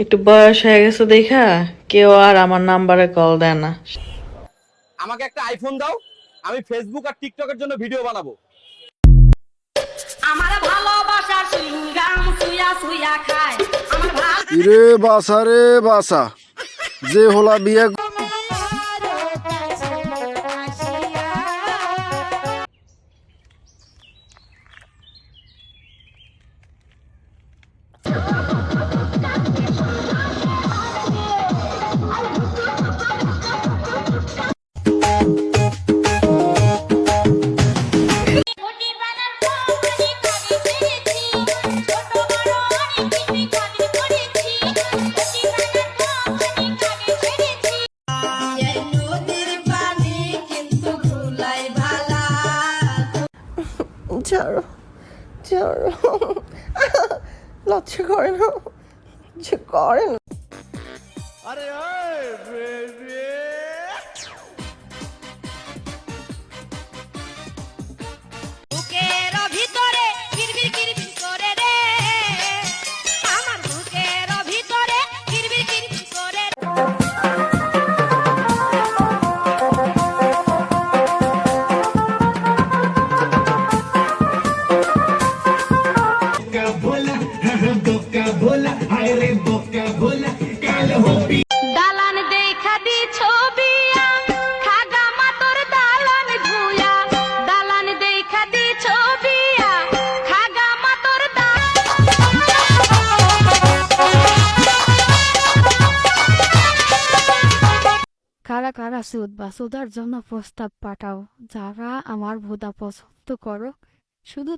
একটু বয়স হয়ে গেছে দেখা কেউ আর আমার নাম্বারে কল দেয় না। আমাকে একটা আইফোন দাও, আমি ফেসবুক আর টিকটকের জন্য ভিডিও বানাবো। আমার ভালোবাসার সুইংগাম সুইয়া সুইয়া খায় আমার ভালো ইরে বাসা রে বাসা, যে হোলা বিয়ে ঘটির বানার কোনি কানে পেরেছি ছোট বড় অনেক কিছুই কানে করেছি ঘটির বানার কোনি কানে পেরেছি এই নদীর পানি কিন্তু ধুলাই ভালা ছাড়ো ছাড়ো, লজ্জা করে না, লজ্জা করে না। বুকের ভিতরে কিরবির কিরবির করে রে আমার বুকের ভিতরে কিরবির কিরবির করে দালান দেখা দি ছবিয়া খাগা মাতর দালান ধুয়া দালান দেখা দি ছবিয়া খাগা মাতর কারা কারা সুদ বা সুদার জন্য প্রস্তাব পাঠাও, যারা আমার ভোদা পছন্দ করো শুধু